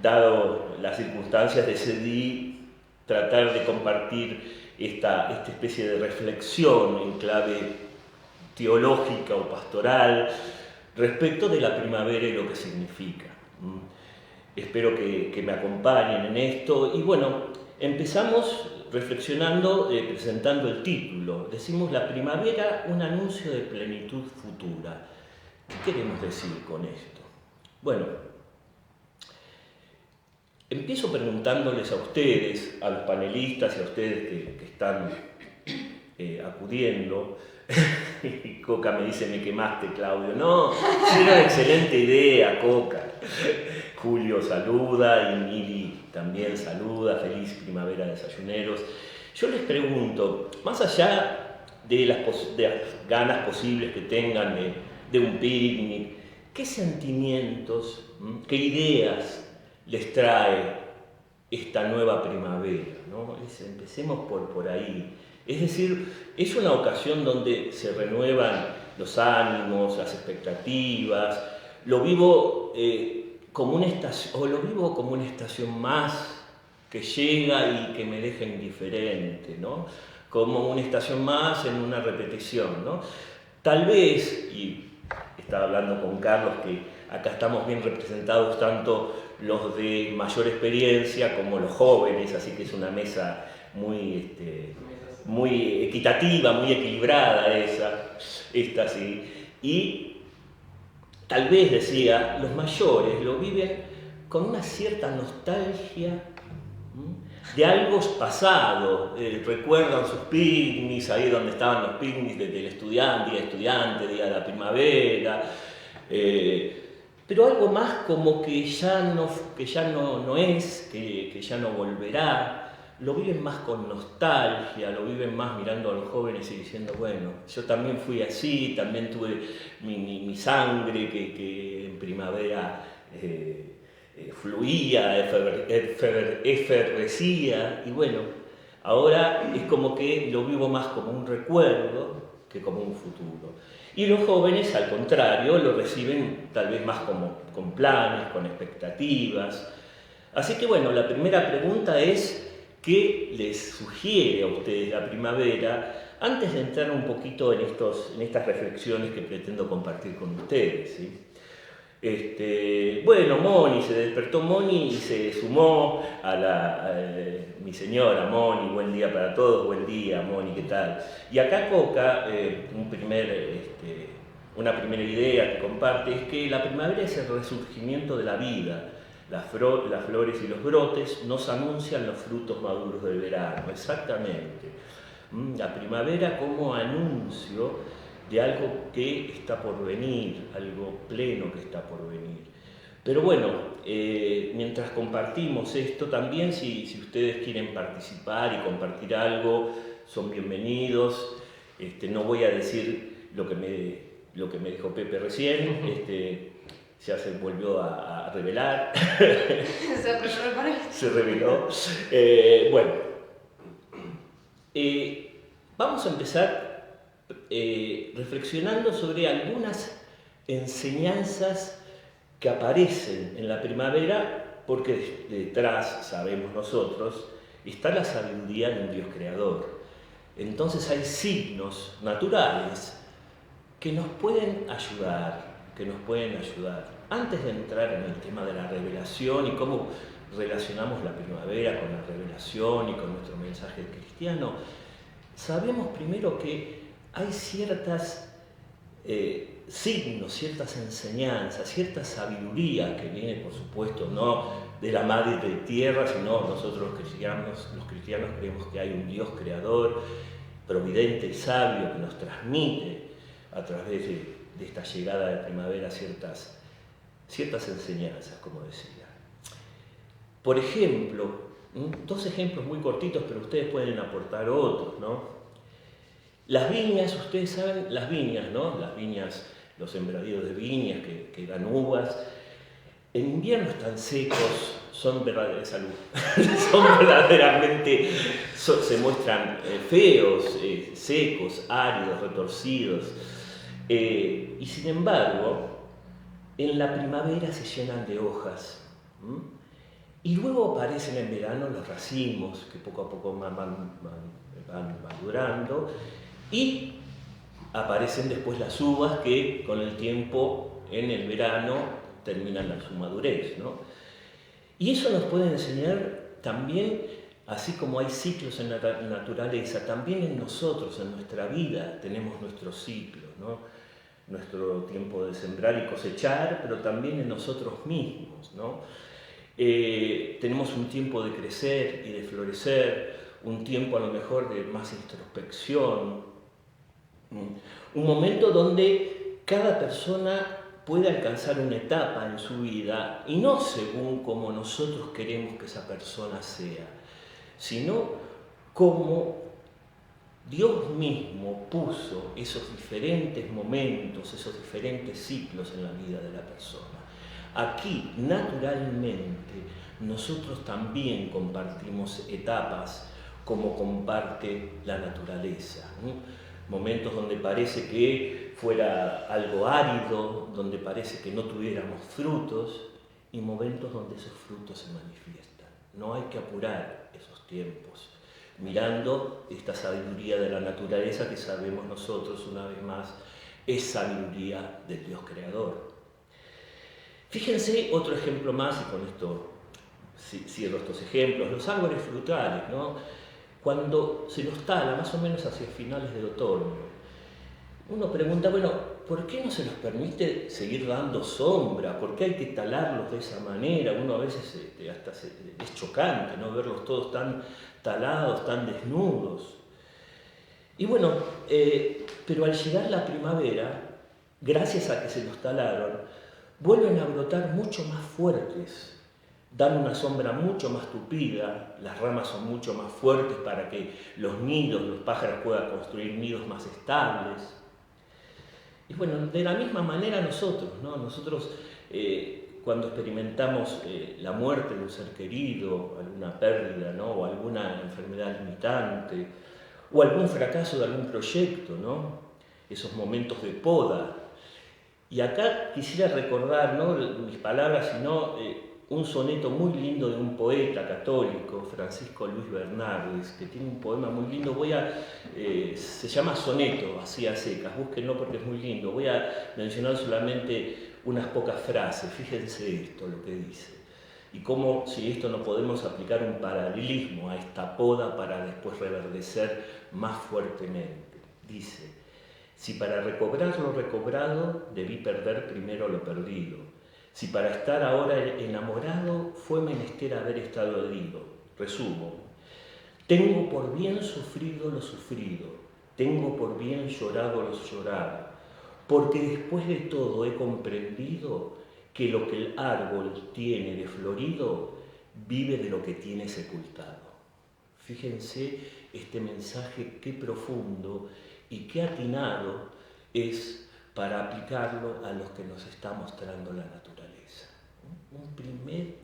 dado las circunstancias, decidí tratar de compartir esta especie de reflexión en clave teológica o pastoral respecto de la primavera y lo que significa. Espero que me acompañen en esto. Y bueno, empezamos reflexionando, presentando el título. Decimos la primavera, un anuncio de plenitud futura. ¿Qué queremos decir con esto? Bueno, empiezo preguntándoles a ustedes, a los panelistas y a ustedes que están acudiendo. Y Coca me dice, me quemaste, Claudio. No, era una excelente idea, Coca. Julio saluda y Mili también saluda. Feliz primavera, desayuneros. Yo les pregunto, más allá de las ganas posibles que tengan de un picnic, ¿qué sentimientos, qué ideas les trae esta nueva primavera, ¿no? Empecemos por ahí. Es decir, es una ocasión donde se renuevan los ánimos, las expectativas. Lo vivo como una estación más que llega y que me deja indiferente, ¿no? Como una estación más en una repetición, ¿no? Tal vez, y estaba hablando con Carlos, que acá estamos bien representados tanto los de mayor experiencia como los jóvenes, así que es una mesa muy equitativa, muy equilibrada esta sí. Y tal vez, decía, los mayores lo viven con una cierta nostalgia de algo pasado. Recuerdan sus picnics, ahí donde estaban los picnics del estudiante, día de la primavera. Pero algo más como que ya no es, que ya no volverá. Lo viven más con nostalgia, lo viven más mirando a los jóvenes y diciendo, bueno, yo también fui así, también tuve mi sangre que en primavera fluía, efervescía, y bueno, ahora es como que lo vivo más como un recuerdo que como un futuro. Y los jóvenes, al contrario, lo reciben tal vez más como con planes, con expectativas. Así que bueno, la primera pregunta es, ¿qué les sugiere a ustedes la primavera? Antes de entrar un poquito en estas reflexiones que pretendo compartir con ustedes, ¿sí? Bueno, Moni, se despertó Moni y se sumó a mi señora Moni. Buen día para todos, buen día Moni, ¿qué tal? Y acá Coca, una primera idea que comparte es que la primavera es el resurgimiento de la vida. Las flores y los brotes nos anuncian los frutos maduros del verano, exactamente. La primavera como anuncio de algo que está por venir, algo pleno que está por venir. Pero bueno, mientras compartimos esto, también si ustedes quieren participar y compartir algo, son bienvenidos. No voy a decir lo que me dijo Pepe recién, ya se volvió a revelar. Se reveló. Bueno, vamos a empezar reflexionando sobre algunas enseñanzas que aparecen en la primavera, porque detrás, sabemos nosotros, está la sabiduría de un Dios creador. Entonces hay signos naturales que nos pueden ayudar. Antes de entrar en el tema de la revelación y cómo relacionamos la primavera con la revelación y con nuestro mensaje cristiano, sabemos primero que hay ciertos signos, ciertas enseñanzas, cierta sabiduría que viene, por supuesto, no de la madre de tierra, sino nosotros los cristianos creemos que hay un Dios creador, providente y sabio, que nos transmite a través de esta llegada de primavera ciertas enseñanzas, como decía. Por ejemplo, dos ejemplos muy cortitos, pero ustedes pueden aportar otros, ¿no? Las viñas, ustedes saben, las viñas, ¿no? Las viñas, los sembradíos de viñas que dan uvas, en invierno están secos, son verdaderamente, se muestran feos, secos, áridos, retorcidos. Y sin embargo, en la primavera se llenan de hojas. Y luego aparecen en verano los racimos, que poco a poco van madurando, y aparecen después las uvas que con el tiempo en el verano terminan su madurez, ¿no? Y eso nos puede enseñar también, así como hay ciclos en la naturaleza, también en nosotros, en nuestra vida, tenemos nuestros ciclos, ¿no? Nuestro tiempo de sembrar y cosechar, pero también en nosotros mismos, ¿no? Tenemos un tiempo de crecer y de florecer, un tiempo a lo mejor de más introspección, un momento donde cada persona puede alcanzar una etapa en su vida y no según como nosotros queremos que esa persona sea, sino como Dios mismo puso esos diferentes momentos, esos diferentes ciclos en la vida de la persona. Aquí, naturalmente, nosotros también compartimos etapas como comparte la naturaleza, ¿no? Momentos donde parece que fuera algo árido, donde parece que no tuviéramos frutos, y momentos donde esos frutos se manifiestan. No hay que apurar esos tiempos, mirando esta sabiduría de la naturaleza que sabemos nosotros, una vez más, es sabiduría del Dios creador. Fíjense otro ejemplo más, y con esto cierro estos ejemplos, los árboles frutales, ¿no? Cuando se los tala, más o menos hacia finales de otoño, uno pregunta, bueno, ¿por qué no se los permite seguir dando sombra? ¿Por qué hay que talarlos de esa manera? Uno a veces hasta es chocante, ¿no? Verlos todos tan talados, tan desnudos. Y bueno, pero al llegar la primavera, gracias a que se los talaron, vuelven a brotar mucho más fuertes, dan una sombra mucho más tupida, las ramas son mucho más fuertes para que los nidos, los pájaros puedan construir nidos más estables. Y bueno, de la misma manera nosotros, ¿no? Nosotros cuando experimentamos la muerte de un ser querido, alguna pérdida, ¿no? O alguna enfermedad limitante, o algún fracaso de algún proyecto, ¿no? Esos momentos de poda. Y acá quisiera recordar, no mis palabras, sino un soneto muy lindo de un poeta católico, Francisco Luis Bernardes, que tiene un poema muy lindo. Se llama Soneto, así a secas, búsquenlo porque es muy lindo. Voy a mencionar solamente unas pocas frases, fíjense esto, lo que dice. Y cómo, si esto no podemos aplicar un paralelismo a esta poda para después reverdecer más fuertemente. Dice: si para recobrar lo recobrado debí perder primero lo perdido, si para estar ahora enamorado fue menester haber estado herido. Resumo: tengo por bien sufrido lo sufrido, tengo por bien llorado lo llorado, porque después de todo he comprendido que lo que el árbol tiene de florido vive de lo que tiene sepultado. Fíjense este mensaje, qué profundo y qué atinado es para aplicarlo a los que nos está mostrando la naturaleza. Un primer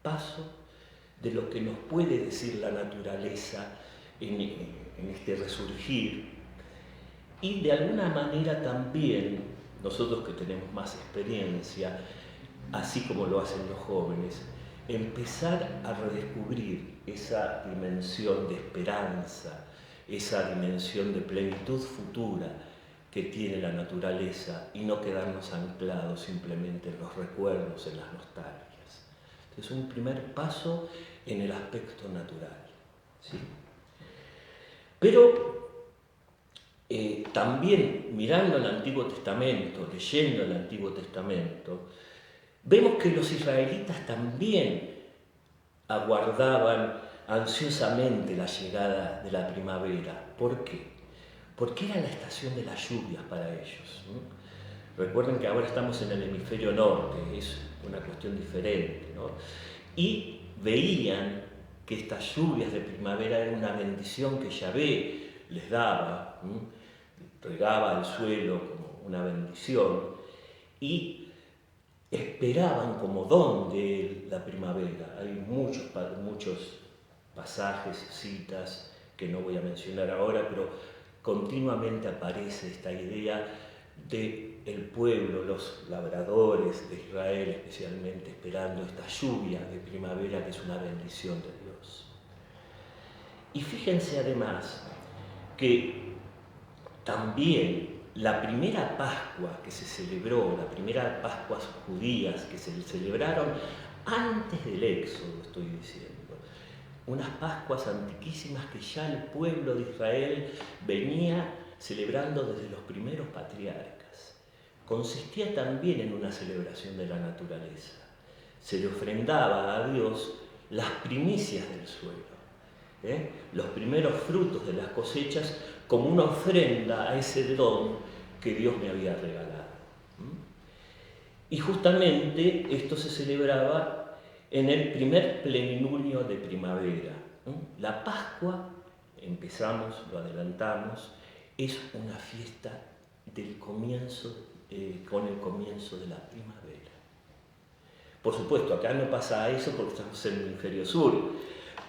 paso de lo que nos puede decir la naturaleza en este resurgir. Y de alguna manera también, nosotros que tenemos más experiencia, así como lo hacen los jóvenes, empezar a redescubrir esa dimensión de esperanza, esa dimensión de plenitud futura que tiene la naturaleza y no quedarnos anclados simplemente en los recuerdos, en las nostalgias. Es un primer paso en el aspecto natural, ¿sí? Pero también mirando el Antiguo Testamento, leyendo el Antiguo Testamento, vemos que los israelitas también aguardaban ansiosamente la llegada de la primavera. ¿Por qué? Porque era la estación de las lluvias para ellos, ¿no? Recuerden que ahora estamos en el hemisferio norte, es una cuestión diferente, ¿no? Y veían que estas lluvias de primavera eran una bendición que Yahvé les daba, ¿no? Regaba el suelo como una bendición y esperaban como don de la primavera. Hay muchos pasajes, citas que no voy a mencionar ahora, pero continuamente aparece esta idea de el pueblo, los labradores de Israel especialmente, esperando esta lluvia de primavera que es una bendición de Dios. Y fíjense además que también la primera Pascua que se celebró, la primera Pascuas judías que se celebraron antes del Éxodo, estoy diciendo, unas Pascuas antiquísimas que ya el pueblo de Israel venía celebrando desde los primeros patriarcas. Consistía también en una celebración de la naturaleza. Se le ofrendaba a Dios las primicias del suelo, los primeros frutos de las cosechas, como una ofrenda a ese don que Dios me había regalado. Y justamente esto se celebraba en el primer plenilunio de primavera. La Pascua, empezamos, lo adelantamos, es una fiesta del comienzo, con el comienzo de la primavera. Por supuesto, acá no pasa eso porque estamos en el hemisferio sur,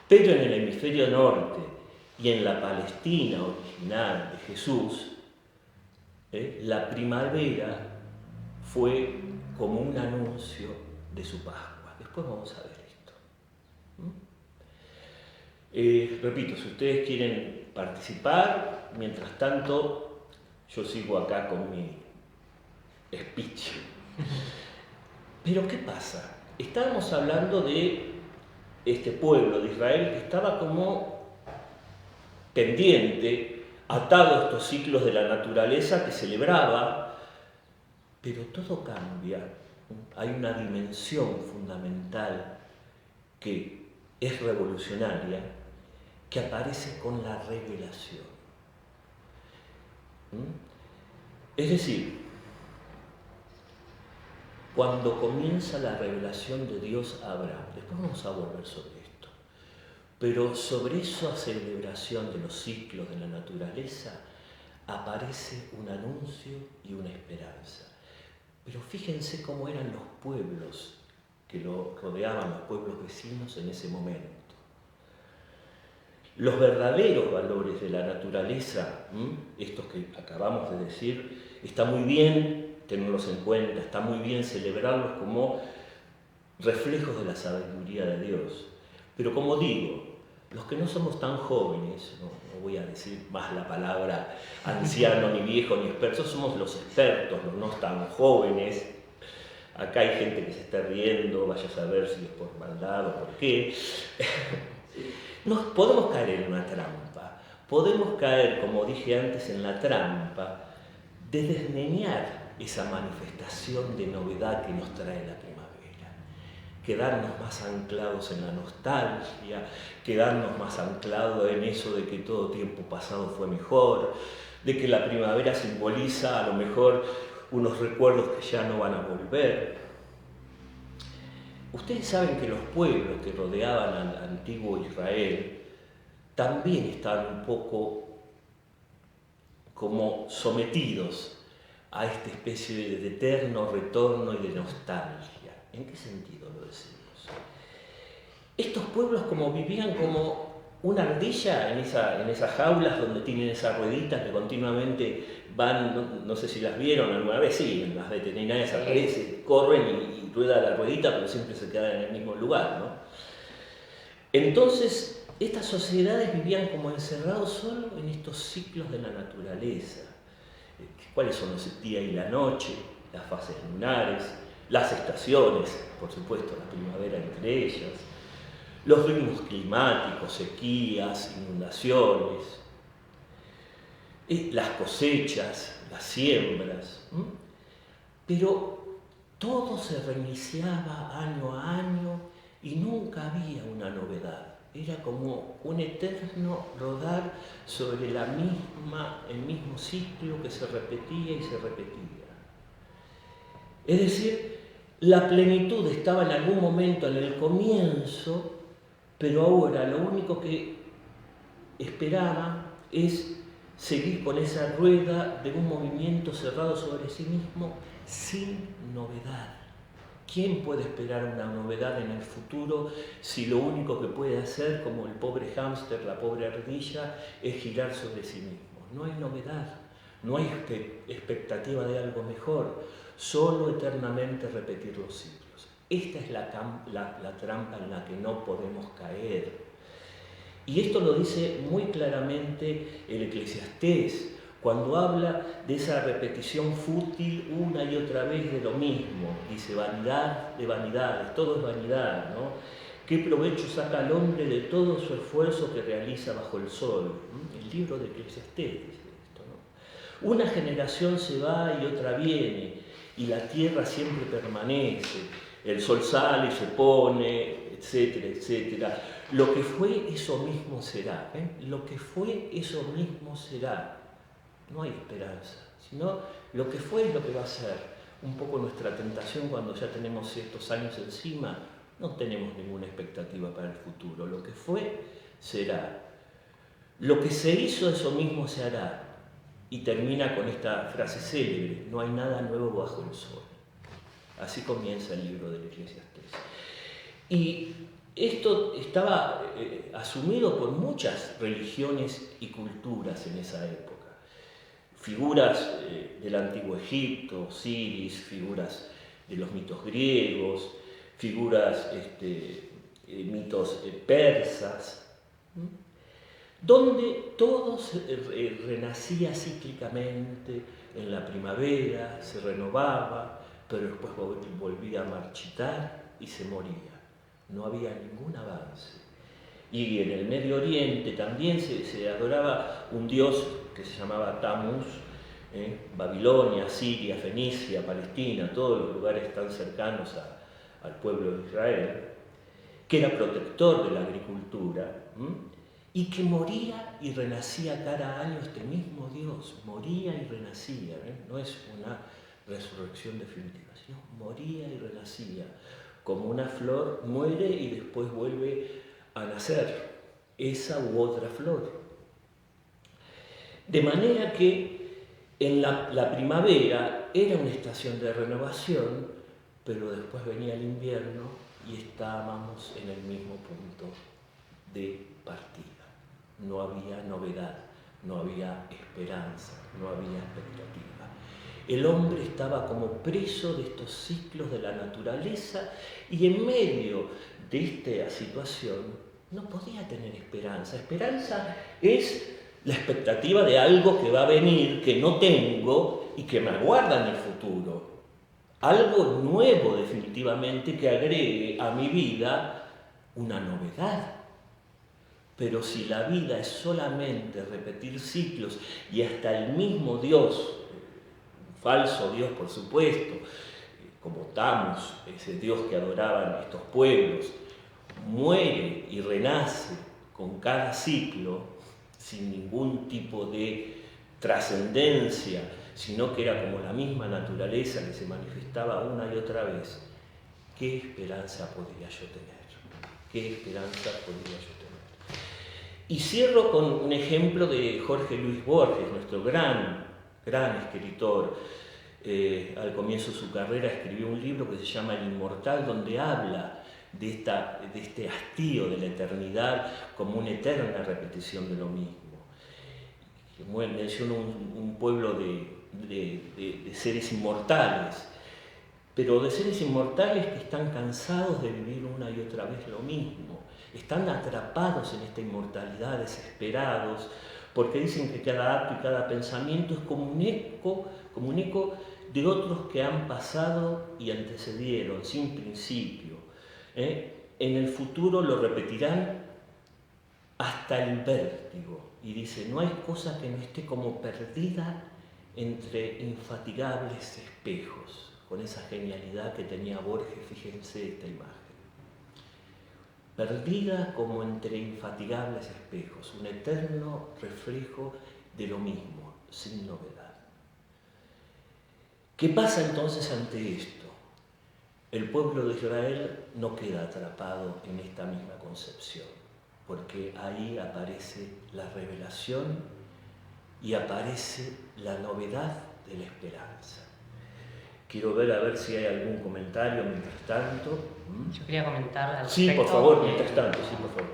pero en el hemisferio norte y en la Palestina original de Jesús, la primavera fue como un anuncio de su Pascua. Después vamos a ver esto. Repito, si ustedes quieren participar, mientras tanto yo sigo acá con mi speech. Pero ¿qué pasa? Estábamos hablando de este pueblo de Israel que estaba como pendiente, atado a estos ciclos de la naturaleza que celebraba, pero todo cambia. Hay una dimensión fundamental que es revolucionaria, que aparece con la revelación. Es decir, cuando comienza la revelación de Dios a Abraham, después vamos a volver sobre esto, pero sobre esa celebración de los ciclos de la naturaleza aparece un anuncio y una esperanza. Pero fíjense cómo eran los pueblos que lo rodeaban, los pueblos vecinos en ese momento. Los verdaderos valores de la naturaleza, estos que acabamos de decir, está muy bien tenerlos en cuenta, está muy bien celebrarlos como reflejos de la sabiduría de Dios. Pero como digo, los que no somos tan jóvenes, no voy a decir más la palabra anciano, ni viejo, ni experto, somos los expertos, los no tan jóvenes. Acá hay gente que se está riendo, vaya a saber si es por maldad o por qué. Podemos caer en una trampa, podemos caer, como dije antes, en la trampa de desdeñar esa manifestación de novedad que nos trae la primavera, quedarnos más anclados en la nostalgia, quedarnos más anclados en eso de que todo tiempo pasado fue mejor, de que la primavera simboliza a lo mejor unos recuerdos que ya no van a volver. Ustedes saben que los pueblos que rodeaban al antiguo Israel también estaban un poco como sometidos a esta especie de eterno retorno y de nostalgia. ¿En qué sentido lo decimos? Estos pueblos como vivían como una ardilla en esas jaulas donde tienen esas rueditas que continuamente van, no sé si las vieron alguna vez, sí, en las veterinarias aparecen, corren y rueda la ruedita, pero siempre se quedan en el mismo lugar, ¿no? Entonces, estas sociedades vivían como encerrados solo en estos ciclos de la naturaleza. ¿Cuáles son los días y la noche? Las fases lunares, las estaciones, por supuesto, la primavera entre ellas, los ritmos climáticos, sequías, inundaciones, las cosechas, las siembras. Pero todo se reiniciaba año a año y nunca había una novedad. Era como un eterno rodar sobre el mismo ciclo que se repetía y se repetía. Es decir, la plenitud estaba en algún momento en el comienzo, pero ahora lo único que esperaba es seguir con esa rueda de un movimiento cerrado sobre sí mismo sin novedad. ¿Quién puede esperar una novedad en el futuro si lo único que puede hacer, como el pobre hámster, la pobre ardilla, es girar sobre sí mismo? No hay novedad, no hay expectativa de algo mejor, solo eternamente repetir los ciclos. Esta es la trampa en la que no podemos caer. Y esto lo dice muy claramente el Eclesiastés, cuando habla de esa repetición fútil una y otra vez de lo mismo. Dice, vanidad de vanidades, todo es vanidad, ¿no? ¿Qué provecho saca el hombre de todo su esfuerzo que realiza bajo el sol? El libro de Eclesiastés dice esto, ¿no? Una generación se va y otra viene, y la tierra siempre permanece. El sol sale y se pone, etcétera, etcétera. Lo que fue, eso mismo será. Lo que fue, eso mismo será. No hay esperanza, sino lo que fue es lo que va a ser. Un poco nuestra tentación cuando ya tenemos estos años encima, no tenemos ninguna expectativa para el futuro. Lo que fue, será. Lo que se hizo, eso mismo se hará. Y termina con esta frase célebre, no hay nada nuevo bajo el sol. Así comienza el libro del Eclesiastés. Y esto estaba asumido por muchas religiones y culturas en esa época. Figuras del antiguo Egipto, Osiris, figuras de los mitos griegos, figuras, mitos persas, donde todo renacía cíclicamente en la primavera, se renovaba, pero después volvía a marchitar y se moría. No había ningún avance. Y en el Medio Oriente también se adoraba un dios que se llamaba Tammuz, Babilonia, Siria, Fenicia, Palestina, todos los lugares tan cercanos al pueblo de Israel, que era protector de la agricultura, y que moría y renacía cada año este mismo Dios, moría y renacía, no es una resurrección definitiva, sino moría y renacía, como una flor muere y después vuelve a nacer, esa u otra flor. De manera que en la primavera era una estación de renovación, pero después venía el invierno y estábamos en el mismo punto de partida. No había novedad, no había esperanza, no había expectativa. El hombre estaba como preso de estos ciclos de la naturaleza y en medio de esta situación no podía tener esperanza. Esperanza es la expectativa de algo que va a venir, que no tengo y que me aguarda en el futuro. Algo nuevo definitivamente que agregue a mi vida una novedad. Pero si la vida es solamente repetir ciclos y hasta el mismo Dios, falso Dios por supuesto, como Tammuz, ese Dios que adoraban estos pueblos, muere y renace con cada ciclo, sin ningún tipo de trascendencia, sino que era como la misma naturaleza que se manifestaba una y otra vez, ¿qué esperanza podría yo tener? ¿Qué esperanza podría yo tener? Y cierro con un ejemplo de Jorge Luis Borges, nuestro gran escritor. Al comienzo de su carrera escribió un libro que se llama El Inmortal, donde habla de este hastío de la eternidad como una eterna repetición de lo mismo. Menciona un pueblo de seres inmortales, pero de seres inmortales que están cansados de vivir una y otra vez lo mismo. Están atrapados en esta inmortalidad, desesperados, porque dicen que cada acto y cada pensamiento es como un eco de otros que han pasado y antecedieron, sin principio. En el futuro lo repetirán hasta el vértigo. Y dice, no hay cosa que no esté como perdida entre infatigables espejos. Con esa genialidad que tenía Borges, fíjense esta imagen. Perdida como entre infatigables espejos, un eterno reflejo de lo mismo, sin novedad. ¿Qué pasa entonces ante esto? El pueblo de Israel no queda atrapado en esta misma concepción, porque ahí aparece la revelación y aparece la novedad de la esperanza. Quiero ver a ver si hay algún comentario mientras tanto. Yo quería comentar al respecto. Sí, por favor, mientras tanto, sí, por favor.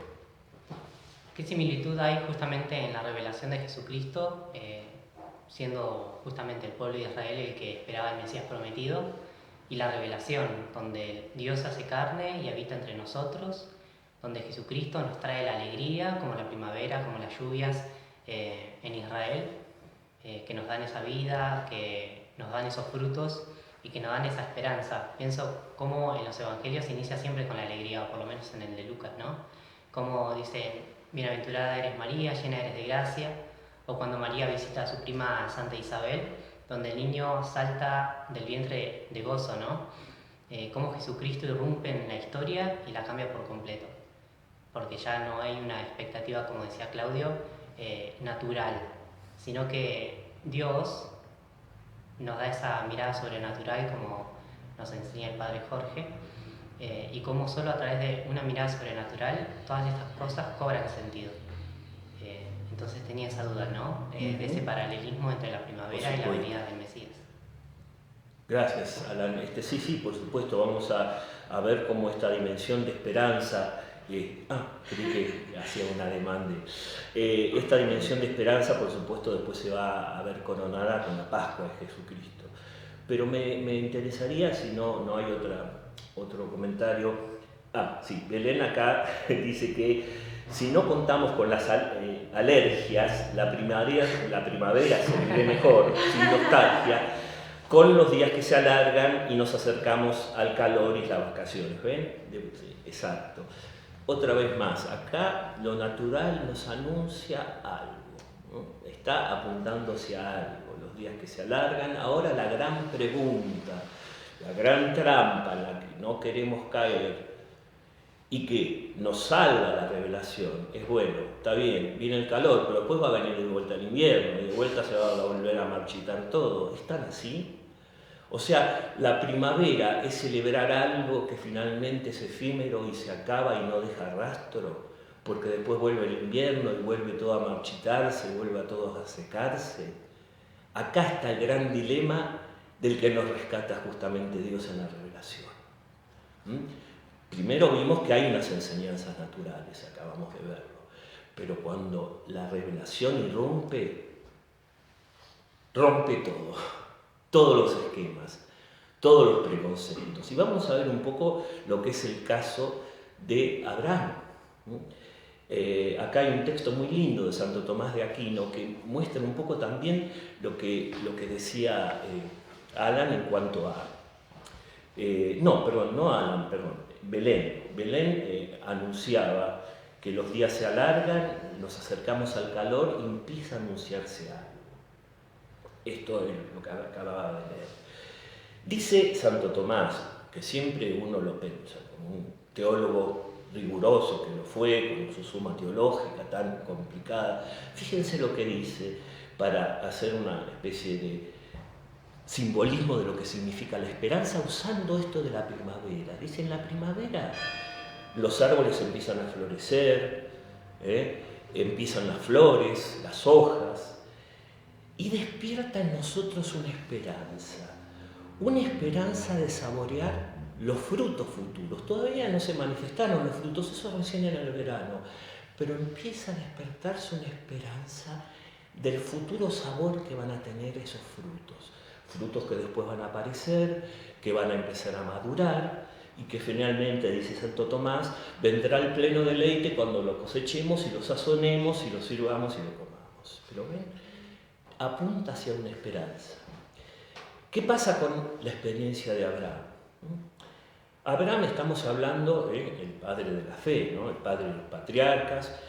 ¿Qué similitud hay justamente en la revelación de Jesucristo, siendo justamente el pueblo de Israel el que esperaba el Mesías prometido, y la revelación, donde Dios se hace carne y habita entre nosotros, donde Jesucristo nos trae la alegría, como la primavera, como las lluvias en Israel, que nos dan esa vida, que nos dan esos frutos y que nos dan esa esperanza. Pienso cómo en los evangelios se inicia siempre con la alegría, o por lo menos en el de Lucas, ¿no? Como dice, bienaventurada eres María, llena eres de gracia, o cuando María visita a su prima Santa Isabel, donde el niño salta del vientre de gozo, ¿no? Cómo Jesucristo irrumpe en la historia y la cambia por completo, porque ya no hay una expectativa, como decía Claudio, natural, sino que Dios nos da esa mirada sobrenatural, como nos enseña el Padre Jorge, y cómo solo a través de una mirada sobrenatural todas estas cosas cobran sentido. Entonces tenía esa duda, ¿no? De ese paralelismo entre la primavera y la venida del Mesías. Gracias, Alan. Sí, por supuesto, vamos a ver cómo esta dimensión de esperanza, creí que hacía una demanda. Esta dimensión de esperanza, por supuesto, después se va a ver coronada con la Pascua de Jesucristo. Pero me interesaría, si no hay otro comentario. Sí, Belén acá dice que si no contamos con las alergias, la primavera se vive mejor, sin nostalgia, con los días que se alargan y nos acercamos al calor y las vacaciones. ¿Ven? Sí, exacto. Otra vez más, acá lo natural nos anuncia algo, ¿no? Está apuntando hacia algo, los días que se alargan. Ahora la gran pregunta, la gran trampa en la que no queremos caer y que nos salva la revelación es, bueno, está bien, viene el calor, pero después va a venir de vuelta el invierno y de vuelta se va a volver a marchitar todo. ¿Es tan así? O sea, la primavera es celebrar algo que finalmente es efímero y se acaba y no deja rastro, porque después vuelve el invierno y vuelve todo a marchitarse, vuelve a todo a secarse. Acá está el gran dilema del que nos rescata justamente Dios en la revelación. Primero vimos que hay unas enseñanzas naturales, acabamos de verlo, pero cuando la revelación rompe todo, todos los esquemas, todos los preconceptos. Y vamos a ver un poco lo que es el caso de Abraham. Acá hay un texto muy lindo de Santo Tomás de Aquino que muestra un poco también lo que decía Alan en cuanto a... Belén. Belén anunciaba que los días se alargan, nos acercamos al calor y empieza a anunciarse algo. Esto es lo que acababa de leer. Dice Santo Tomás, que siempre uno lo piensa, como un teólogo riguroso que lo fue, con su suma teológica tan complicada. Fíjense lo que dice para hacer una especie de simbolismo de lo que significa la esperanza usando esto de la primavera. Dice, en la primavera los árboles empiezan a florecer, empiezan las flores, las hojas, y despierta en nosotros una esperanza de saborear los frutos futuros. Todavía no se manifestaron los frutos, eso recién en el verano, pero empieza a despertarse una esperanza del futuro sabor que van a tener esos frutos. Frutos que después van a aparecer, que van a empezar a madurar y que finalmente, dice Santo Tomás, vendrá el pleno deleite cuando lo cosechemos y lo sazonemos y lo sirvamos y lo comamos. Pero ven, apunta hacia una esperanza. ¿Qué pasa con la experiencia de Abraham? Abraham, estamos hablando el padre de la fe, ¿no? El padre de los patriarcas.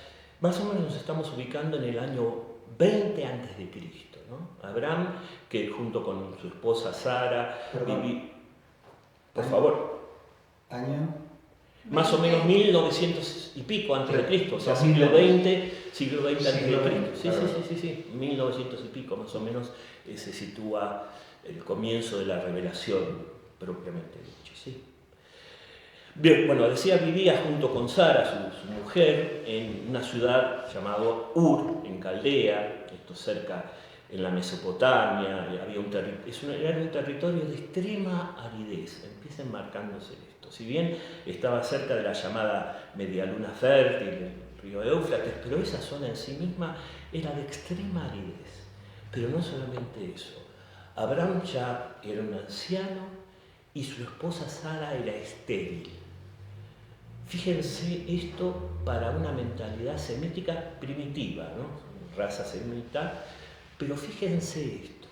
Más o menos nos estamos ubicando en el año 20 a.C., ¿no? Abraham, que junto con su esposa Sara vivía... Por favor. ¿Año? Más o menos 1900 y pico antes de Cristo, o sea, siglo XX antes de Cristo. Sí, 1900 y pico más o menos se sitúa el comienzo de la revelación propiamente dicho, ¿sí? Bien, bueno, decía, vivía junto con Sara, su mujer, en una ciudad llamada Ur, en Caldea, esto cerca en la Mesopotamia. Había era un territorio de extrema aridez, empieza enmarcándose esto. Si bien estaba cerca de la llamada media luna fértil, el río Éufrates, pero esa zona en sí misma era de extrema aridez. Pero no solamente eso. Abraham ya era un anciano y su esposa Sara era estéril. Fíjense esto para una mentalidad semítica primitiva, ¿no? Raza semita, pero fíjense esto.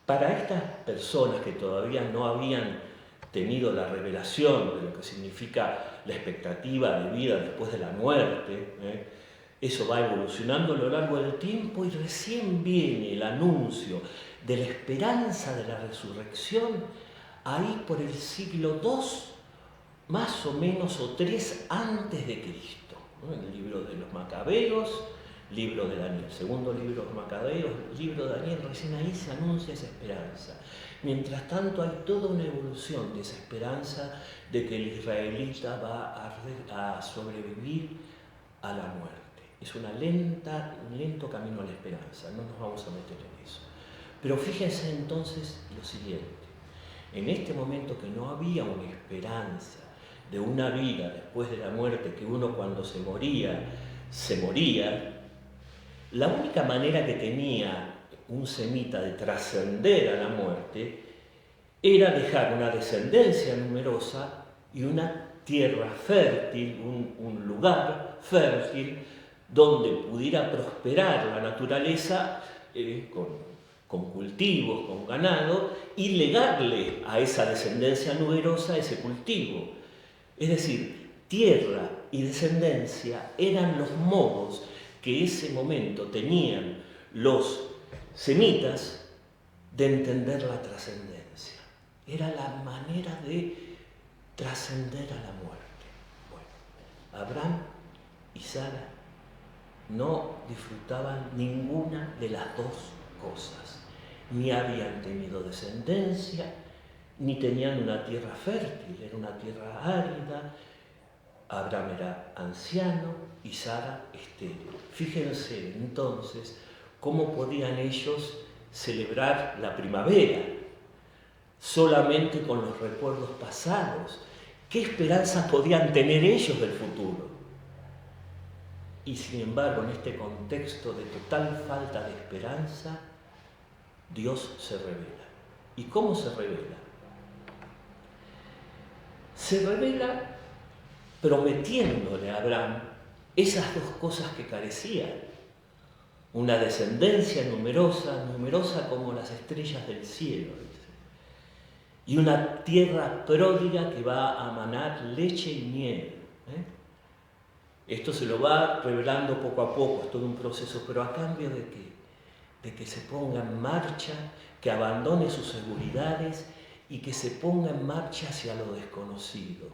Para estas personas que todavía no habían tenido la revelación de lo que significa la expectativa de vida después de la muerte, eso va evolucionando a lo largo del tiempo y recién viene el anuncio de la esperanza de la resurrección ahí por el siglo II, más o menos, o 3 antes de Cristo, ¿no? En el libro de los Macabeos, libro de Daniel, segundo libro de los Macabeos, libro de Daniel, recién ahí se anuncia esa esperanza. Mientras tanto hay toda una evolución de esa esperanza de que el israelita va a sobrevivir a la muerte. Es un lento camino a la esperanza, no nos vamos a meter en eso. Pero fíjense entonces lo siguiente, en este momento que no había una esperanza de una vida después de la muerte, que uno cuando se moría, la única manera que tenía un semita de trascender a la muerte era dejar una descendencia numerosa y una tierra fértil, un lugar fértil donde pudiera prosperar la naturaleza con cultivos, con ganado, y legarle a esa descendencia numerosa ese cultivo. Es decir, tierra y descendencia eran los modos que ese momento tenían los semitas de entender la trascendencia. Era la manera de trascender a la muerte. Bueno, Abraham y Sara no disfrutaban ninguna de las dos cosas. Ni habían tenido descendencia, ni tenían una tierra fértil, era una tierra árida. Abraham era anciano y Sara estéril. Fíjense entonces cómo podían ellos celebrar la primavera solamente con los recuerdos pasados. ¿Qué esperanzas podían tener ellos del futuro? Y sin embargo, en este contexto de total falta de esperanza, Dios se revela. ¿Y cómo se revela? Se revela prometiéndole a Abraham esas dos cosas que carecía. Una descendencia numerosa como las estrellas del cielo, dice. Y una tierra pródiga que va a manar leche y miel. Esto se lo va revelando poco a poco, es todo un proceso, pero ¿a cambio de qué? De que se ponga en marcha, que abandone sus seguridades y que se ponga en marcha hacia lo desconocido,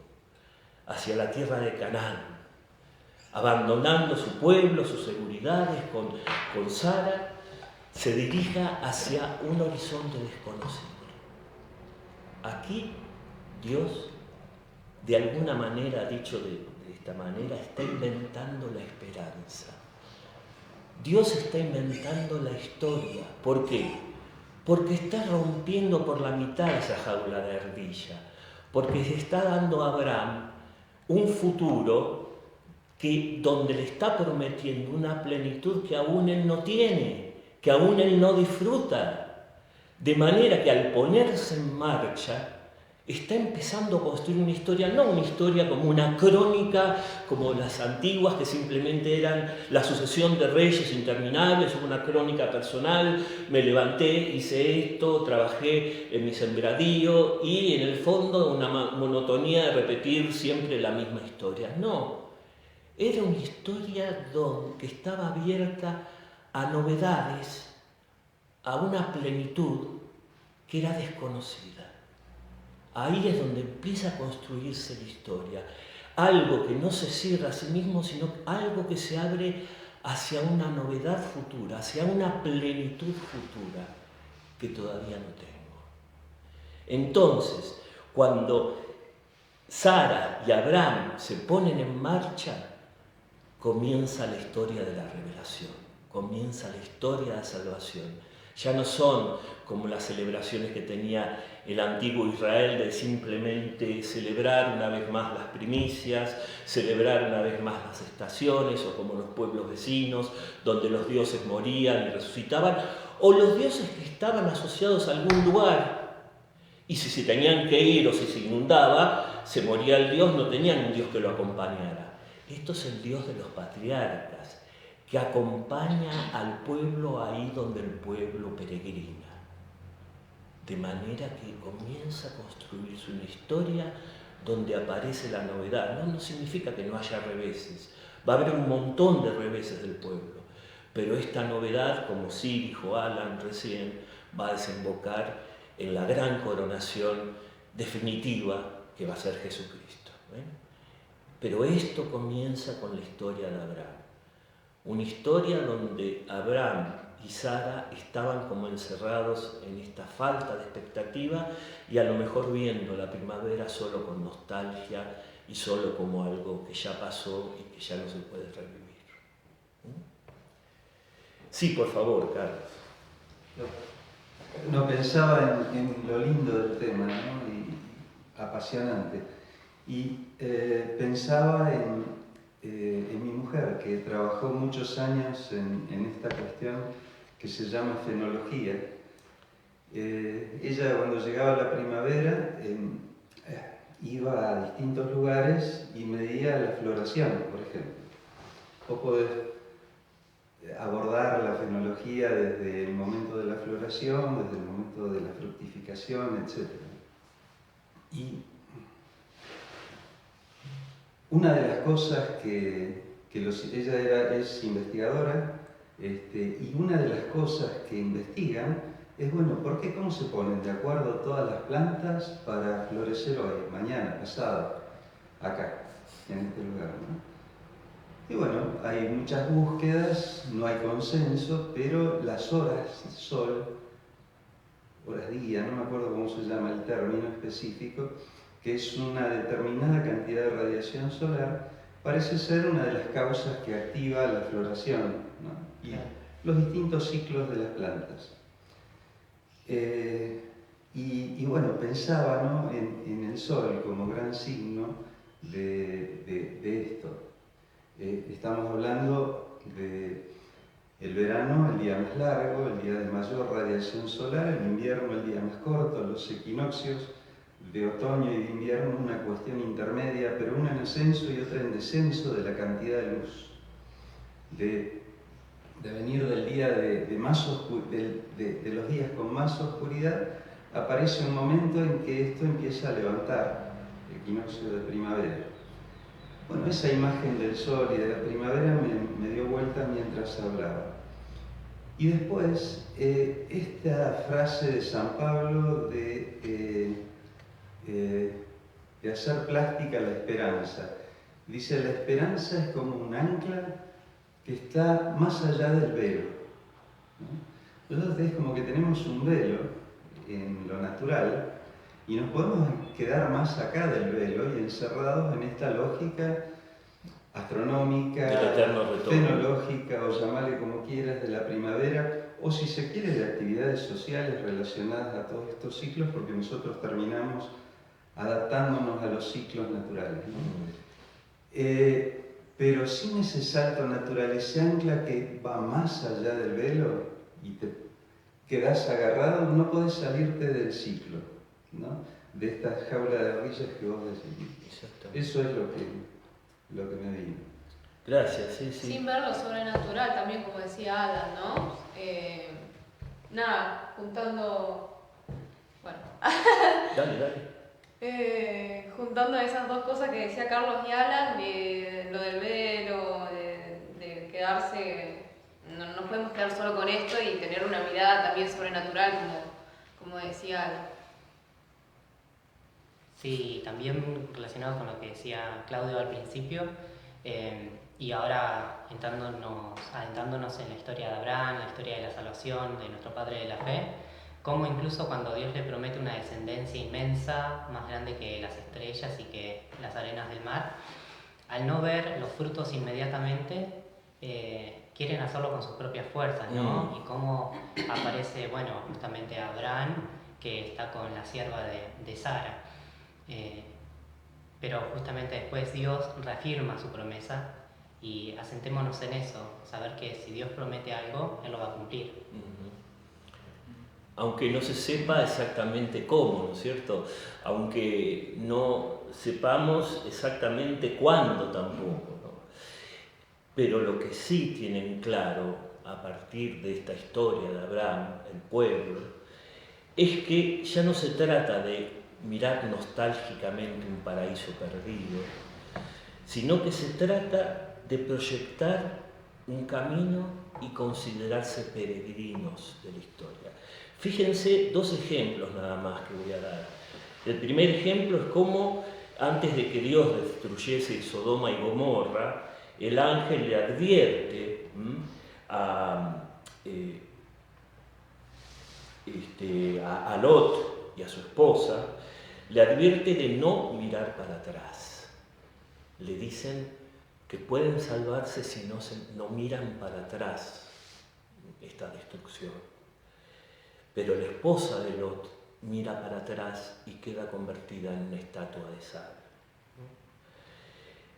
hacia la tierra de Canaán, abandonando su pueblo, sus seguridades con Sara, se dirija hacia un horizonte desconocido. Aquí Dios, de alguna manera, dicho de esta manera, está inventando la esperanza. Dios está inventando la historia. ¿Por qué? Porque está rompiendo por la mitad esa jaula de ardilla. Porque se está dando a Abraham un futuro donde le está prometiendo una plenitud que aún él no tiene, que aún él no disfruta. De manera que al ponerse en marcha, está empezando a construir una historia, no una historia como una crónica, como las antiguas, que simplemente eran la sucesión de reyes interminables, una crónica personal, me levanté, hice esto, trabajé en mi sembradío, y en el fondo una monotonía de repetir siempre la misma historia. No, era una historia que estaba abierta a novedades, a una plenitud que era desconocida. Ahí es donde empieza a construirse la historia. Algo que no se cierra a sí mismo, sino algo que se abre hacia una novedad futura, hacia una plenitud futura que todavía no tengo. Entonces, cuando Sara y Abraham se ponen en marcha, comienza la historia de la revelación, comienza la historia de la salvación. Ya no son como las celebraciones que tenía el antiguo Israel de simplemente celebrar una vez más las primicias, celebrar una vez más las estaciones, o como los pueblos vecinos, donde los dioses morían y resucitaban, o los dioses que estaban asociados a algún lugar. Y si se tenían que ir o si se inundaba, se moría el dios, no tenían un dios que lo acompañara. Esto es el Dios de los patriarcas, que acompaña al pueblo ahí donde el pueblo peregrina. De manera que comienza a construirse una historia donde aparece la novedad. No significa que no haya reveses, va a haber un montón de reveses del pueblo, pero esta novedad, como sí dijo Alan recién, va a desembocar en la gran coronación definitiva que va a ser Jesucristo. Pero esto comienza con la historia de Abraham, una historia donde Abraham y Sara estaban como encerrados en esta falta de expectativa y a lo mejor viendo la primavera solo con nostalgia y solo como algo que ya pasó y que ya no se puede revivir. Sí, por favor, Carlos. No pensaba en lo lindo del tema, ¿no? Y apasionante. Y pensaba en mi mujer, que trabajó muchos años en esta cuestión que se llama fenología. Ella, cuando llegaba la primavera, iba a distintos lugares y medía la floración, por ejemplo. Vos podés abordar la fenología desde el momento de la floración, desde el momento de la fructificación, etc. Y una de las cosas ella es investigadora, y una de las cosas que investigan es, bueno, ¿cómo se ponen de acuerdo todas las plantas para florecer hoy, mañana, pasado, acá, en este lugar, ¿no? Y bueno, hay muchas búsquedas, no hay consenso, pero las horas sol, horas día, no me acuerdo cómo se llama el término específico, que es una determinada cantidad de radiación solar, parece ser una de las causas que activa la floración, ¿no? Y los distintos ciclos de las plantas. Y bueno, pensaba, ¿no?, en el sol como gran signo de esto. Estamos hablando de el verano, el día más largo, el día de mayor radiación solar, el invierno, el día más corto, los equinoccios de otoño y de invierno, una cuestión intermedia, pero una en ascenso y otra en descenso de la cantidad de luz. De venir del día de los días con más oscuridad, aparece un momento en que esto empieza a levantar, el equinoccio de primavera. Bueno, esa imagen del sol y de la primavera me dio vuelta mientras hablaba. Y después, esta frase de San Pablo de hacer plástica la esperanza. Dice, la esperanza es como un ancla que está más allá del velo, ¿no? Nosotros es como que tenemos un velo en lo natural y nos podemos quedar más acá del velo y encerrados en esta lógica astronómica, fenológica, o llamarle como quieras, de la primavera, o si se quiere de actividades sociales relacionadas a todos estos ciclos, porque nosotros terminamos adaptándonos a los ciclos naturales, ¿no? Pero sin ese salto natural, ese ancla que va más allá del velo y te quedas agarrado, no podés salirte del ciclo, ¿no?, de esta jaula de ardillas que vos decís. Eso es lo que me vino. Gracias, sí. Sin ver lo sobrenatural también, como decía Alan, ¿no? Juntando... Bueno. Dale. Juntando esas dos cosas que decía Carlos y Alan, de lo del velo, de quedarse, no nos podemos quedar solo con esto y tener una mirada también sobrenatural, como decía Alan. Sí, también relacionado con lo que decía Claudio al principio, y ahora adentrándonos en la historia de Abraham, la historia de la salvación, de nuestro Padre de la Fe, como incluso cuando Dios le promete una descendencia inmensa, más grande que las estrellas y que las arenas del mar, al no ver los frutos inmediatamente, quieren hacerlo con sus propias fuerzas, ¿no? Y cómo aparece, bueno, justamente Abraham, que está con la sierva de Sara. Pero justamente después Dios reafirma su promesa y asentémonos en eso, saber que si Dios promete algo, Él lo va a cumplir. Aunque no se sepa exactamente cómo, ¿no es cierto? Aunque no sepamos exactamente cuándo tampoco, ¿no? Pero lo que sí tienen claro a partir de esta historia de Abraham, el pueblo, es que ya no se trata de mirar nostálgicamente un paraíso perdido, sino que se trata de proyectar un camino y considerarse peregrinos de la historia. Fíjense dos ejemplos nada más que voy a dar. El primer ejemplo es cómo antes de que Dios destruyese Sodoma y Gomorra, el ángel le advierte a Lot y a su esposa, le advierte de no mirar para atrás. Le dicen que pueden salvarse si no miran para atrás esta destrucción. Pero la esposa de Lot mira para atrás y queda convertida en una estatua de sal.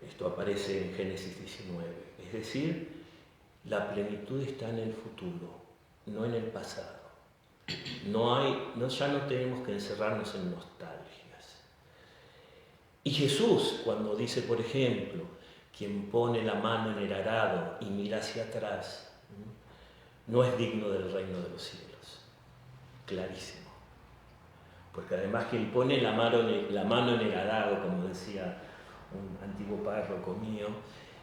Esto aparece en Génesis 19. Es decir, la plenitud está en el futuro, no en el pasado. Ya no tenemos que encerrarnos en nostalgias. Y Jesús, cuando dice, por ejemplo, quien pone la mano en el arado y mira hacia atrás, no es digno del reino de los cielos. Clarísimo. Porque además quien pone la mano en el arado, como decía un antiguo párroco mío,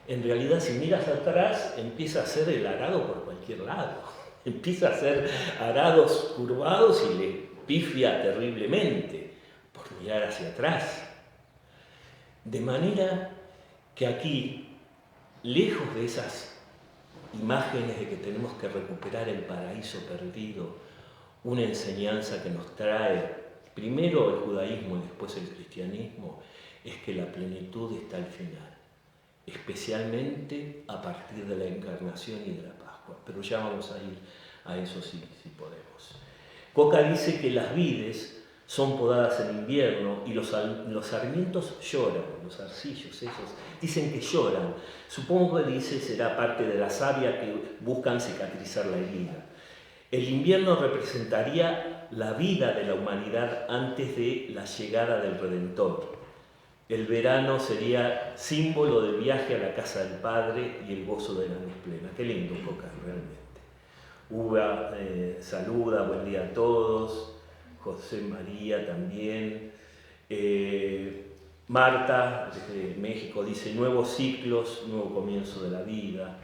en realidad si miras atrás empieza a hacer el arado por cualquier lado. Empieza a hacer arados curvados y le pifia terriblemente por mirar hacia atrás. De manera que aquí, lejos de esas imágenes de que tenemos que recuperar el paraíso perdido, una enseñanza que nos trae primero el judaísmo y después el cristianismo, es que la plenitud está al final, especialmente a partir de la encarnación y de la Pascua. Pero ya vamos a ir a eso si podemos. Coca dice que las vides son podadas en invierno y los sarmientos lloran, los arcillos esos, dicen que lloran. Supongo que dice será parte de la savia que buscan cicatrizar la herida. El invierno representaría la vida de la humanidad antes de la llegada del Redentor. El verano sería símbolo del viaje a la casa del Padre y el gozo de la luz plena. Qué lindo, Coca, realmente. Uva saluda, buen día a todos. José María también. Marta, desde México, dice nuevos ciclos, nuevo comienzo de la vida.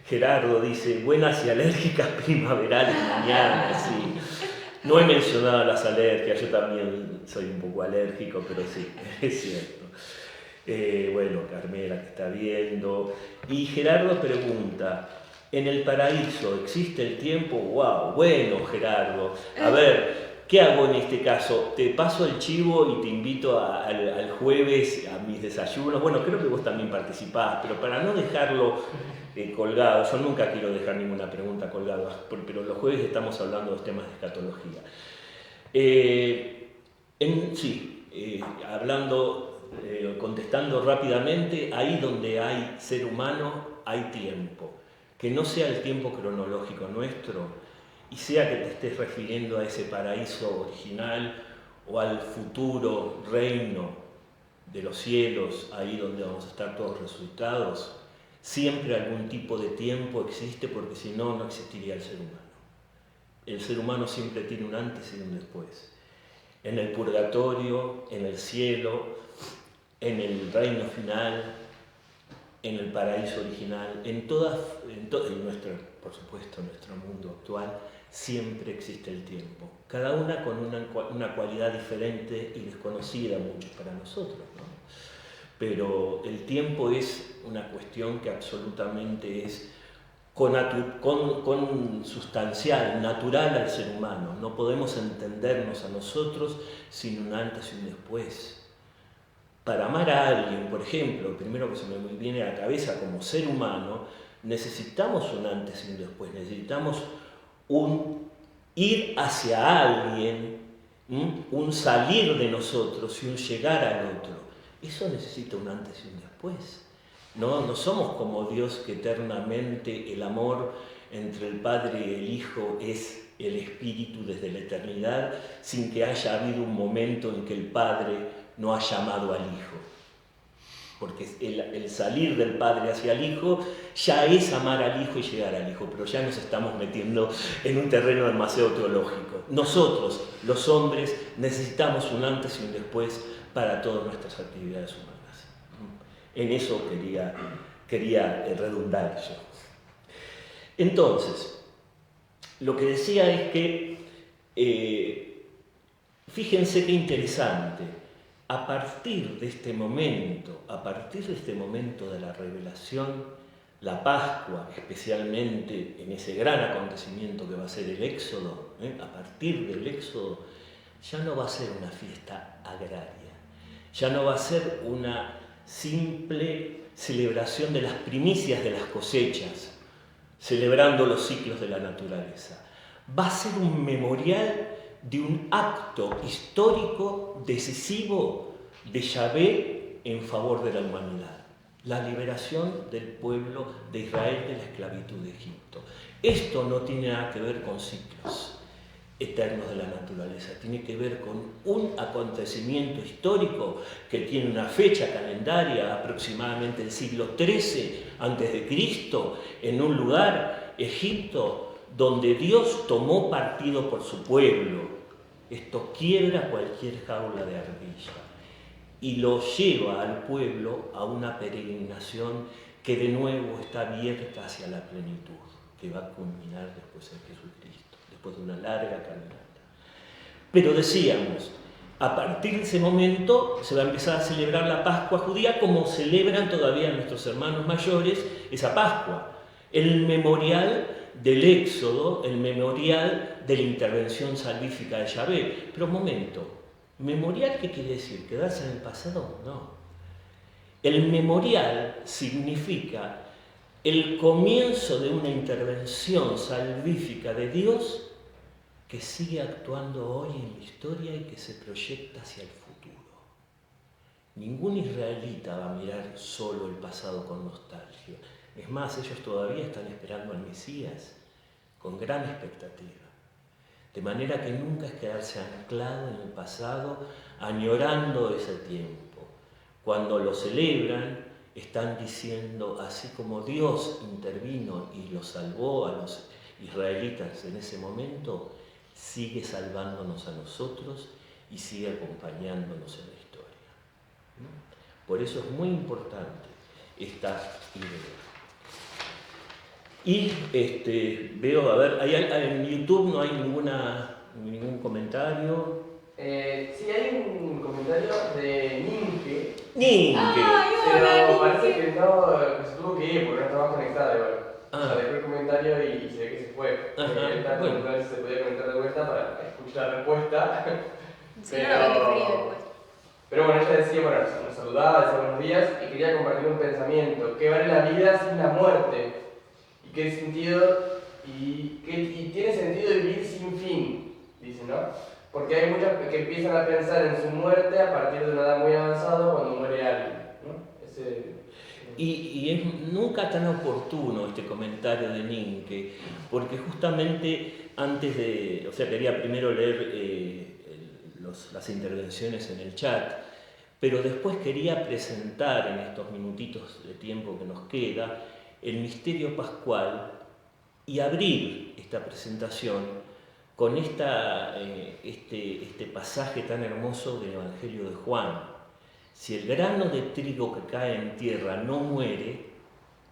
Gerardo dice buenas y alérgicas primaverales mañana, sí. No he mencionado las alergias, yo también soy un poco alérgico, pero sí, es cierto. Bueno, Carmela que está viendo. Y Gerardo pregunta, ¿en el paraíso existe el tiempo? ¡Wow! Bueno, Gerardo, a ver, ¿qué hago en este caso? Te paso el chivo y te invito al jueves a mis desayunos. Bueno, creo que vos también participás, pero para no dejarlo colgado, yo nunca quiero dejar ninguna pregunta colgada, pero los jueves estamos hablando de los temas de escatología. Contestando rápidamente, ahí donde hay ser humano hay tiempo. Que no sea el tiempo cronológico nuestro, y sea que te estés refiriendo a ese paraíso original o al futuro reino de los cielos, ahí donde vamos a estar todos resucitados, siempre algún tipo de tiempo existe, porque si no, no existiría el ser humano. El ser humano siempre tiene un antes y un después. En el purgatorio, en el cielo, en el reino final, en el paraíso original, por supuesto, en nuestro mundo actual, siempre existe el tiempo. Cada una con una cualidad diferente y desconocida mucho para nosotros, ¿no? Pero el tiempo es una cuestión que absolutamente es consustancial, natural al ser humano. No podemos entendernos a nosotros sin un antes y un después. Para amar a alguien, por ejemplo, lo primero que se me viene a la cabeza como ser humano, necesitamos un antes y un después, necesitamos un ir hacia alguien, un salir de nosotros y un llegar al otro. Eso necesita un antes y un después. No somos como Dios, que eternamente el amor entre el Padre y el Hijo es el Espíritu desde la eternidad, sin que haya habido un momento en que el Padre no ha llamado al Hijo. Porque el salir del Padre hacia el Hijo ya es amar al Hijo y llegar al Hijo, pero ya nos estamos metiendo en un terreno demasiado teológico. Nosotros, los hombres, necesitamos un antes y un después para todas nuestras actividades humanas. En eso quería redundar yo. Entonces, lo que decía es que, fíjense qué interesante, a partir de este momento de la revelación, la Pascua, especialmente en ese gran acontecimiento que va a ser el Éxodo, a partir del Éxodo, ya no va a ser una fiesta agraria, ya no va a ser una simple celebración de las primicias de las cosechas, celebrando los ciclos de la naturaleza. Va a ser un memorial de un acto histórico decisivo de Yahvé en favor de la humanidad, la liberación del pueblo de Israel de la esclavitud de Egipto. Esto no tiene nada que ver con ciclos eternos de la naturaleza, tiene que ver con un acontecimiento histórico que tiene una fecha calendaria, aproximadamente el siglo XIII a.C., en un lugar, Egipto, donde Dios tomó partido por su pueblo. Esto quiebra cualquier jaula de arpilla y lo lleva al pueblo a una peregrinación que de nuevo está abierta hacia la plenitud, que va a culminar después en Jesucristo, después de una larga caminata. Pero decíamos, a partir de ese momento se va a empezar a celebrar la Pascua judía como celebran todavía nuestros hermanos mayores esa Pascua, el memorial del Éxodo, el memorial de la intervención salvífica de Yahvé. Pero un momento, ¿memorial qué quiere decir? ¿Quedarse en el pasado? No. El memorial significa el comienzo de una intervención salvífica de Dios que sigue actuando hoy en la historia y que se proyecta hacia el futuro. Ningún israelita va a mirar solo el pasado con nostalgia. Es más, ellos todavía están esperando al Mesías con gran expectativa. De manera que nunca es quedarse anclado en el pasado, añorando ese tiempo. Cuando lo celebran, están diciendo, así como Dios intervino y los salvó a los israelitas en ese momento, sigue salvándonos a nosotros y sigue acompañándonos en la historia. Por eso es muy importante esta idea. Y veo, a ver, en YouTube no hay ningún comentario. Sí, hay un comentario de Ninke. Hola, Pero parece que no, se tuvo que ir porque no estaba conectado igual. O sea, dejó el comentario y se ve que se fue. Él está preguntando a ver si se podía conectar de vuelta para escuchar la respuesta. Pero bueno, ella decía, bueno, nos saludaba, decía buenos días y quería compartir un pensamiento. ¿Qué vale la vida sin la muerte? ¿Y qué sentido? Y tiene sentido vivir sin fin, dice, ¿no? Porque hay muchos que empiezan a pensar en su muerte a partir de una edad muy avanzada cuando muere alguien, ¿no? Y es nunca tan oportuno este comentario de Ninke, porque justamente antes de, quería primero leer las intervenciones en el chat, pero después quería presentar en estos minutitos de tiempo que nos queda el misterio pascual y abrir esta presentación con este pasaje tan hermoso del Evangelio de Juan. Si el grano de trigo que cae en tierra no muere,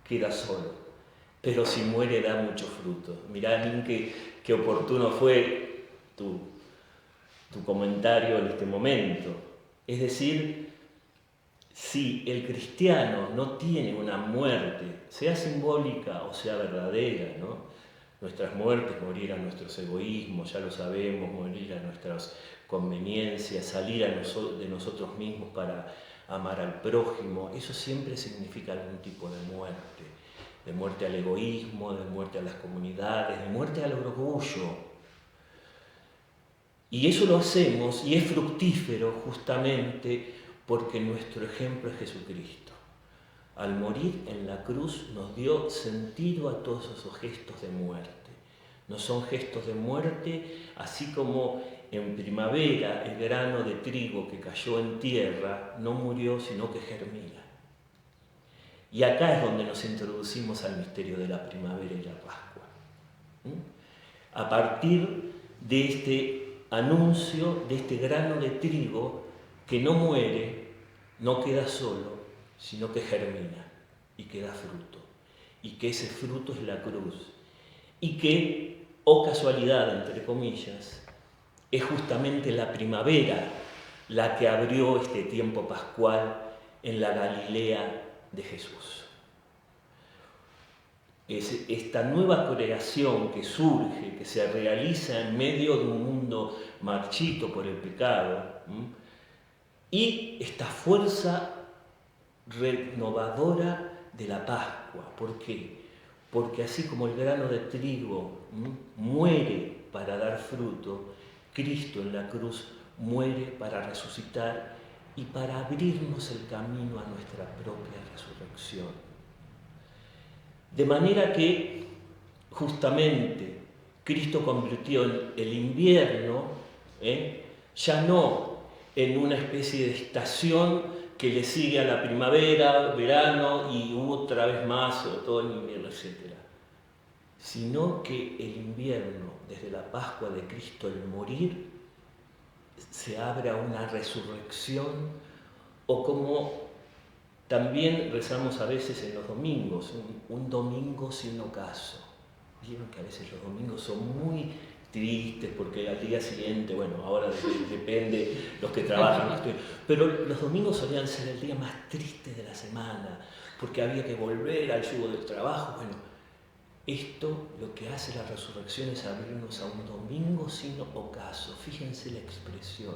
queda solo, pero si muere da mucho fruto. Mirá, Ninke, qué oportuno fue tu comentario en este momento. Es decir, si el cristiano no tiene una muerte, sea simbólica o sea verdadera, ¿no? Nuestras muertes, morir a nuestros egoísmos, ya lo sabemos, morir a nuestras conveniencias, salir de nosotros mismos para amar al prójimo, eso siempre significa algún tipo de muerte. de muerte al egoísmo, de muerte a las comunidades, de muerte al orgullo. Y eso lo hacemos y es fructífero justamente porque nuestro ejemplo es Jesucristo. Al morir en la cruz nos dio sentido a todos esos gestos de muerte. No son gestos de muerte, así como en primavera el grano de trigo que cayó en tierra no murió, sino que germina. Y acá es donde nos introducimos al misterio de la primavera y la Pascua. A partir de este anuncio, de este grano de trigo que no muere, no queda solo, sino que germina y que da fruto. Y que ese fruto es la cruz. Y que, oh casualidad, entre comillas, es justamente la primavera la que abrió este tiempo pascual en la Galilea de Jesús. Es esta nueva creación que surge, que se realiza en medio de un mundo marchito por el pecado, y esta fuerza renovadora de la Pascua. ¿Por qué? Porque así como el grano de trigo muere para dar fruto, Cristo en la cruz muere para resucitar y para abrirnos el camino a nuestra propia resurrección. De manera que justamente Cristo convirtió el invierno, ya no en una especie de estación que le sigue a la primavera, verano y otra vez más, todo el invierno, etc. Sino que el invierno, desde la Pascua de Cristo, el morir, se abre a una resurrección, o como también rezamos a veces en los domingos, un domingo sin ocaso. Vieron que a veces los domingos son muy tristes porque al día siguiente, bueno, ahora depende los que trabajan, pero los domingos solían ser el día más triste de la semana porque había que volver al yugo del trabajo. Bueno, esto lo que hace la resurrección es abrirnos a un domingo sin ocaso. Fíjense la expresión.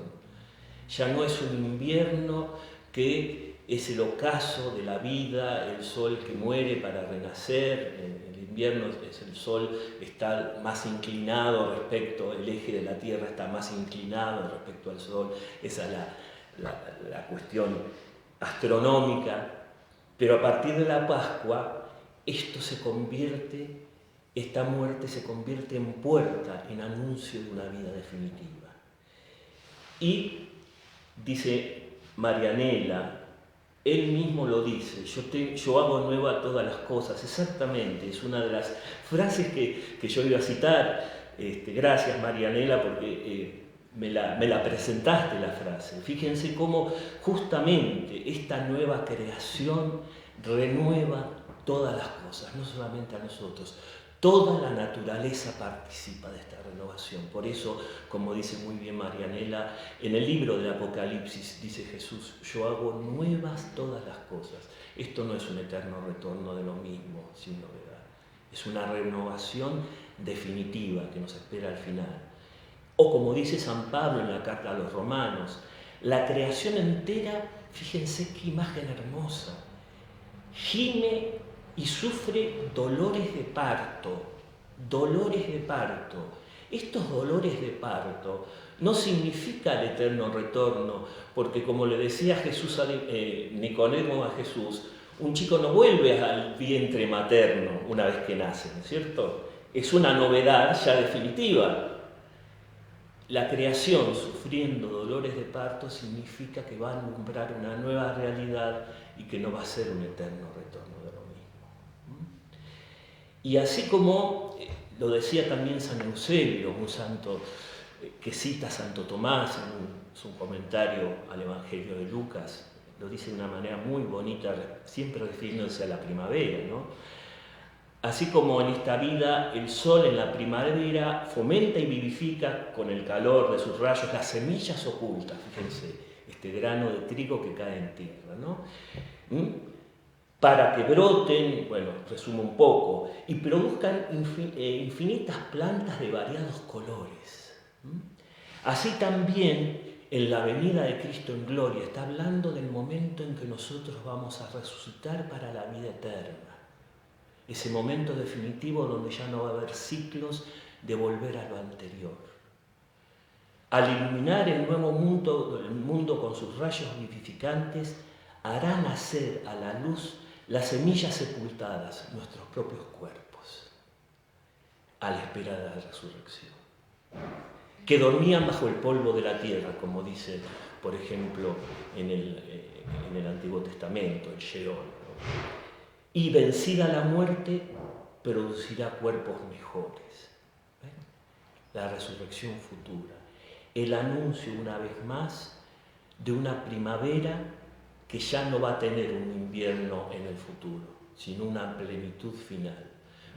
Ya no es un invierno que es el ocaso de la vida, el sol que muere para renacer. El invierno es el sol, está más inclinado respecto, el eje de la Tierra está más inclinado respecto al sol. Esa es la cuestión astronómica. Pero a partir de la Pascua, esta muerte se convierte en puerta, en anuncio de una vida definitiva. Y dice Marianela, él mismo lo dice, yo hago nueva todas las cosas. Exactamente, es una de las frases que yo iba a citar. Gracias Marianela, porque me la presentaste la frase. Fíjense cómo justamente esta nueva creación renueva todas las cosas, no solamente a nosotros. Toda la naturaleza participa de esta renovación. Por eso, como dice muy bien Marianela, en el libro del Apocalipsis dice Jesús, yo hago nuevas todas las cosas. Esto no es un eterno retorno de lo mismo, sin novedad. Es una renovación definitiva que nos espera al final. O como dice San Pablo en la carta a los Romanos, la creación entera, fíjense qué imagen hermosa, gime y sufre dolores de parto, dolores de parto. Estos dolores de parto no significa el eterno retorno, porque como le decía Jesús Nicodemo a Jesús, un chico no vuelve al vientre materno una vez que nace, ¿no es cierto? Es una novedad ya definitiva. La creación sufriendo dolores de parto significa que va a alumbrar una nueva realidad y que no va a ser un eterno retorno de lo mismo. Y así como lo decía también San Eusebio, un santo que cita a Santo Tomás en su comentario al Evangelio de Lucas, lo dice de una manera muy bonita, siempre refiriéndose a la primavera, ¿no? Así como en esta vida el sol en la primavera fomenta y vivifica con el calor de sus rayos las semillas ocultas, fíjense, este grano de trigo que cae en tierra, ¿no? Para que broten, bueno, resumo un poco, y produzcan infinitas plantas de variados colores. Así también en la venida de Cristo en gloria está hablando del momento en que nosotros vamos a resucitar para la vida eterna. ese momento definitivo donde ya no va a haber ciclos de volver a lo anterior. Al iluminar el nuevo mundo con sus rayos vivificantes, hará nacer a la luz las semillas sepultadas, nuestros propios cuerpos, a la espera de la resurrección, que dormían bajo el polvo de la tierra, como dice, por ejemplo, en el Antiguo Testamento, el Sheol, ¿no? Y vencida la muerte, producirá cuerpos mejores. ¿Ven? La resurrección futura, el anuncio una vez más de una primavera que ya no va a tener un invierno en el futuro, sino una plenitud final.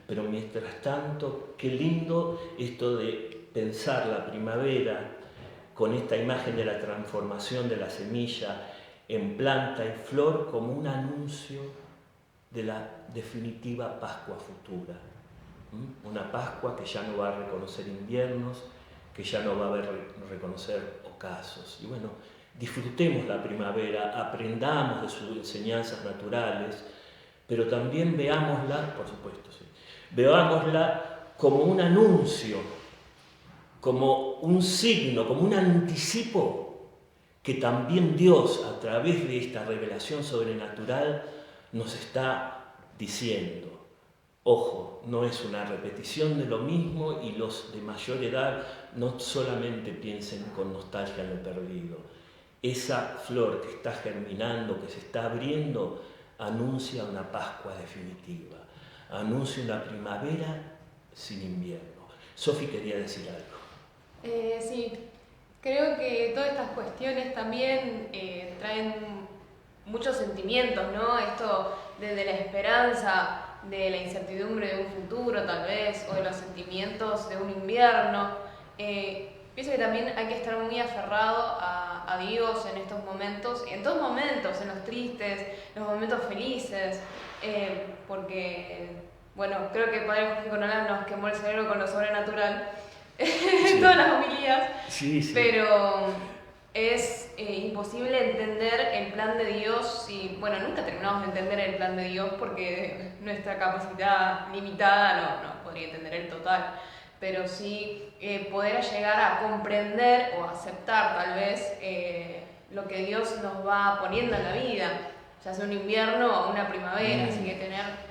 Pero mientras tanto, qué lindo esto de pensar la primavera con esta imagen de la transformación de la semilla en planta y flor como un anuncio de la definitiva Pascua futura. Una Pascua que ya no va a reconocer inviernos, que ya no va a reconocer ocasos. Y bueno, disfrutemos la primavera, aprendamos de sus enseñanzas naturales, pero también veámosla, por supuesto, sí, veámosla como un anuncio, como un signo, como un anticipo que también Dios, a través de esta revelación sobrenatural, nos está diciendo. Ojo, no es una repetición de lo mismo y los de mayor edad no solamente piensen con nostalgia en lo perdido. Esa flor que está germinando, que se está abriendo, anuncia una Pascua definitiva, anuncia una primavera sin invierno. Sofi quería decir algo. Sí, creo que todas estas cuestiones también traen muchos sentimientos, ¿no? Esto desde la esperanza, de la incertidumbre de un futuro tal vez, o de los sentimientos de un invierno. Pienso que también hay que estar muy aferrado a Dios en estos momentos, y en todos momentos, en los tristes, en los momentos felices, porque, bueno, creo que Padre Jorge Conolán nos quemó el cerebro con lo sobrenatural en todas las homilías, Sí. pero es imposible entender el plan de Dios y, bueno, nunca terminamos de entender el plan de Dios porque nuestra capacidad limitada no podría entender el total, pero sí poder llegar a comprender o aceptar tal vez lo que Dios nos va poniendo en la vida, ya sea un invierno o una primavera, así que tener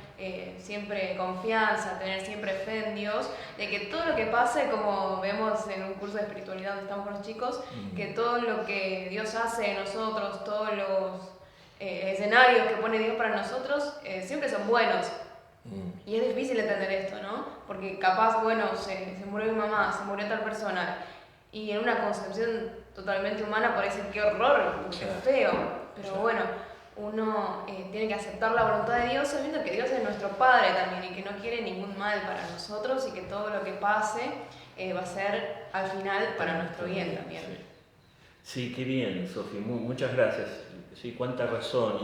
siempre confianza, tener siempre fe en Dios, de que todo lo que pase, como vemos en un curso de espiritualidad donde estamos con los chicos, que todo lo que Dios hace en nosotros, todos los escenarios que pone Dios para nosotros, siempre son buenos. Y es difícil entender esto, ¿no? Porque capaz, bueno, se murió mi mamá, se murió tal persona, y en una concepción totalmente humana parece qué horror, qué feo, pero bueno, uno tiene que aceptar la voluntad de Dios sabiendo que Dios es nuestro Padre también y que no quiere ningún mal para nosotros y que todo lo que pase va a ser al final para nuestro bien también. Sí, qué bien, Sofi, muchas gracias. Sí, cuánta razón.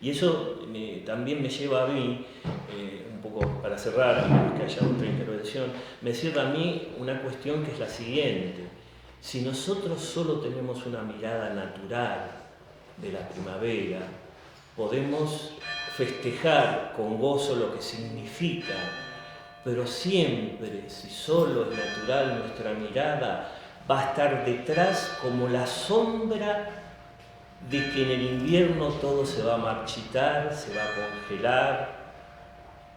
Y eso también me lleva a mí, un poco para cerrar, que haya otra intervención, me cierra a mí una cuestión que es la siguiente. Si nosotros solo tenemos una mirada natural de la primavera, podemos festejar con gozo lo que significa, pero siempre, si solo es natural nuestra mirada, va a estar detrás como la sombra de que en el invierno todo se va a marchitar, se va a congelar,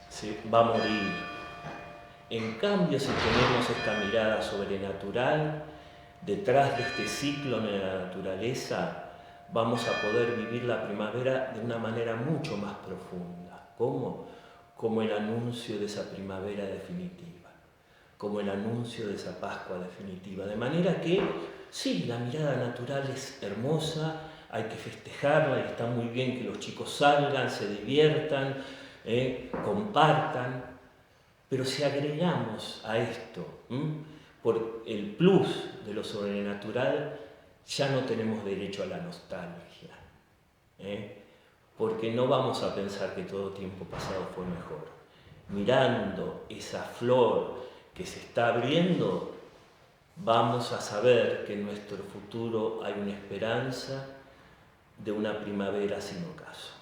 se va a morir. En cambio, si tenemos esta mirada sobrenatural, detrás de este ciclo de la naturaleza, vamos a poder vivir la primavera de una manera mucho más profunda. ¿Cómo? Como el anuncio de esa primavera definitiva, como el anuncio de esa Pascua definitiva. De manera que, sí, la mirada natural es hermosa, hay que festejarla y está muy bien que los chicos salgan, se diviertan, compartan, pero si agregamos a esto, por el plus de lo sobrenatural, ya no tenemos derecho a la nostalgia, porque no vamos a pensar que todo tiempo pasado fue mejor. Mirando esa flor que se está abriendo, vamos a saber que en nuestro futuro hay una esperanza de una primavera sin ocaso.